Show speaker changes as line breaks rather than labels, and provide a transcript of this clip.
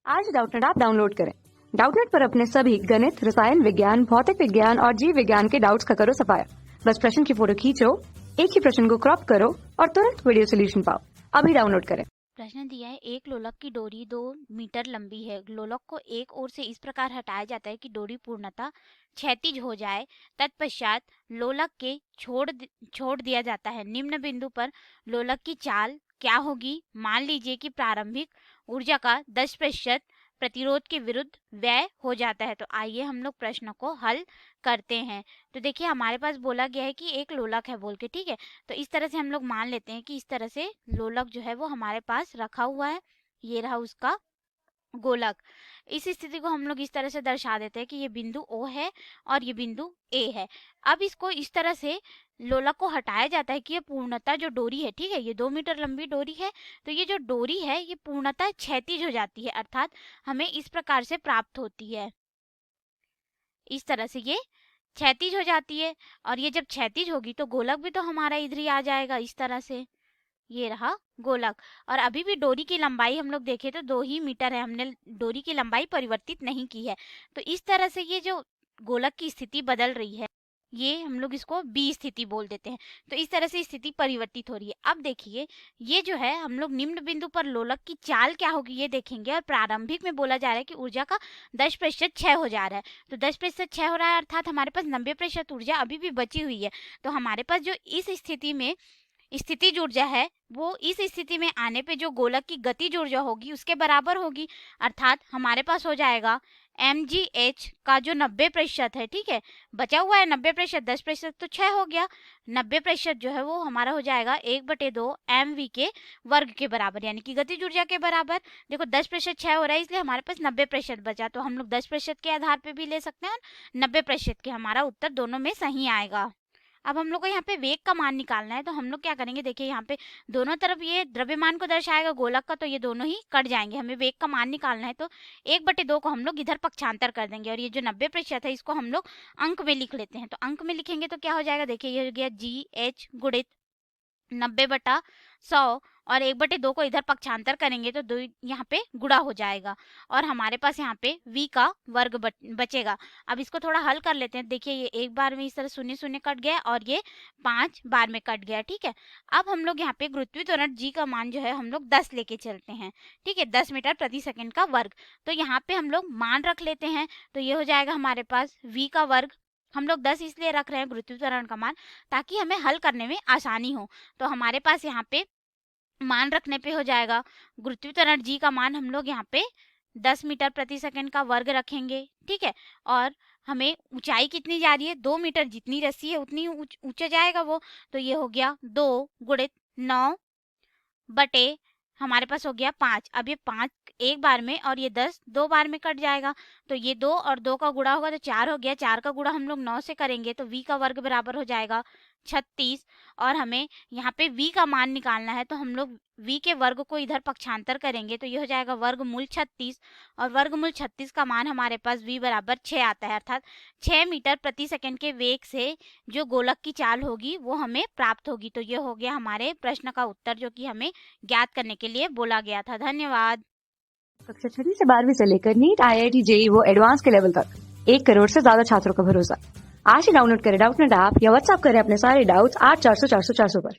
आज Doubtnut app download करें। Doubtnut पर अपने सभी गणित, रसायन विज्ञान, भौतिक विज्ञान और जीव विज्ञान के डाउट्स का करो सफाया। बस प्रश्न की फोटो खींचो, एक ही प्रश्न को क्रॉप करो और तुरंत वीडियो सोल्यूशन पाओ। अभी डाउनलोड करें।
प्रश्न दिया है, एक लोलक की डोरी 2 मीटर लंबी है। लोलक को एक ओर से इस प्रकार हटाया जाता है कि डोरी पूर्णतः क्षैतिज हो जाए। तत्पश्चात लोलक के छोड़ दिया जाता है। निम्न बिंदु पर लोलक की चाल क्या होगी? मान लीजिए कि प्रारंभिक ऊर्जा का 10% प्रतिरोध के विरुद्ध व्यय हो जाता है। तो आइए हम लोग प्रश्न को हल करते हैं। तो देखिए, हमारे पास बोला गया है कि एक लोलक है बोल के, ठीक है। तो इस तरह से हम लोग मान लेते हैं कि इस तरह से लोलक जो है वो हमारे पास रखा हुआ है। ये रहा उसका गोलक। इस स्थिति को हम लोग इस तरह से दर्शा देते हैं कि ये बिंदु O है और ये बिंदु A है। अब इसको इस तरह से लोलक को हटाया जाता है कि ये पूर्णतः जो डोरी है, ठीक है, ये 2 मीटर लंबी डोरी है। तो ये जो डोरी है ये पूर्णतः क्षैतिज हो जाती है, अर्थात हमें इस प्रकार से प्राप्त होती है। इस तरह से ये क्षैतिज हो जाती है और ये जब क्षैतिज होगी तो गोलक भी तो हमारा इधर ही आ जाएगा इस तरह से। ये रहा गोलक। और अभी भी डोरी की लंबाई हम लोग देखें तो 2 ही मीटर है, हमने डोरी की लंबाई परिवर्तित नहीं की है। तो इस तरह से ये जो गोलक की स्थिति बदल रही है, ये हम लोग इसको बी स्थिति बोल देते हैं। तो इस तरह से स्थिति परिवर्तित हो रही है। अब देखिए, ये जो है हम लोग निम्न बिंदु पर लोलक की चाल क्या होगी ये देखेंगे। और प्रारंभिक में बोला जा रहा है कि ऊर्जा का 10% क्षय हो जा रहा है। तो 10% क्षय हो रहा है, अर्थात हमारे पास 90% ऊर्जा अभी भी बची हुई है। तो हमारे पास जो इस स्थिति में स्थितिज ऊर्जा है वो इस स्थिति में आने पे जो गोलक की गतिज ऊर्जा होगी उसके बराबर होगी। अर्थात हमारे पास हो जाएगा mgh का जो 90% है, ठीक है, बचा हुआ है 90%, 10% तो क्षय हो गया। 90% जो है वो हमारा हो जाएगा 1/2 mv के वर्ग के बराबर, यानी कि गतिज ऊर्जा के बराबर। देखो 10% क्षय हो रहा है इसलिए हमारे पास 90% बचा। तो हम लोग 10% के आधार पे भी ले सकते हैं और 90% के, हमारा उत्तर दोनों में सही आएगा। अब हम लोग को यहाँ पे वेग का मान निकालना है। तो हम लोग क्या करेंगे, देखिए यहाँ पे दोनों तरफ ये द्रव्यमान को दर्शाएगा गोलक का, तो ये दोनों ही कट जाएंगे। हमें वेग का मान निकालना है तो 1/2 को हम लोग इधर पक्षांतर कर देंगे और ये जो 90% है इसको हम लोग अंक में लिख लेते हैं। तो अंक में लिखेंगे तो क्या हो जाएगा, देखिए ये हो गया GH गुणित 90/100 और 1/2 को इधर पक्षांतर करेंगे तो 2 यहाँ पे गुणा हो जाएगा और हमारे पास यहाँ पे v का वर्ग बचेगा। अब इसको थोड़ा हल कर लेते हैं। देखिए ये एक बार में इस तरह 0 0 कट गया और ये 5 बार में कट गया, ठीक है। अब हम लोग यहाँ पे गुरुत्वीय त्वरण g का मान जो है हम लोग 10 लेके चलते हैं, ठीक है, 10 मीटर प्रति सेकंड का वर्ग। तो यहाँ पे हम लोग मान रख लेते हैं। तो ये हो जाएगा हमारे पास v का वर्ग। हम लोग 10 इसलिए रख रहे हैं गुरुत्वीय त्वरण का मान ताकि हमें हल करने में आसानी हो। तो हमारे पास यहाँ पे मान रखने पे हो जाएगा गुरुत्वीय त्वरण g का मान हम लोग यहाँ पे 10 मीटर प्रति सेकंड का वर्ग रखेंगे, ठीक है। और हमें ऊंचाई कितनी जा रही है, 2 मीटर, जितनी रस्सी है उतनी ऊंचा जाएगा वो। तो ये हो गया 2 गुणित 9 बटे हमारे पास हो गया 5। अब ये 5 एक बार में और ये 10 2 बार में कट जाएगा। तो ये 2 और 2 का गुणा होगा तो 4 हो गया। 4 का गुणा हम लोग 9 से करेंगे तो v का वर्ग बराबर हो जाएगा 36। और हमें यहाँ पे v का मान निकालना है तो हम लोग v के वर्ग को इधर पक्षांतर करेंगे तो ये हो जाएगा वर्गमूल 36 और वर्गमूल 36 का मान हमारे पास v बराबर 6 आता है। अर्थात 6 मीटर प्रति सेकंड के वेग से जो गोलक की चाल होगी वो हमें प्राप्त होगी। तो ये हो गया हमारे प्रश्न का उत्तर जो कि हमें ज्ञात करने के लिए बोला गया था। धन्यवाद।
कक्षा 6 से 12वीं से लेकर नीट, IIT, JEE वो एडवांस के लेवल तक 1 करोड़ से ज्यादा छात्रों का भरोसा। आज ही डाउनलोड करें डाउटनेट ऐप या व्हाट्सएप करें अपने सारे डाउट्स 8400 400 400 पर।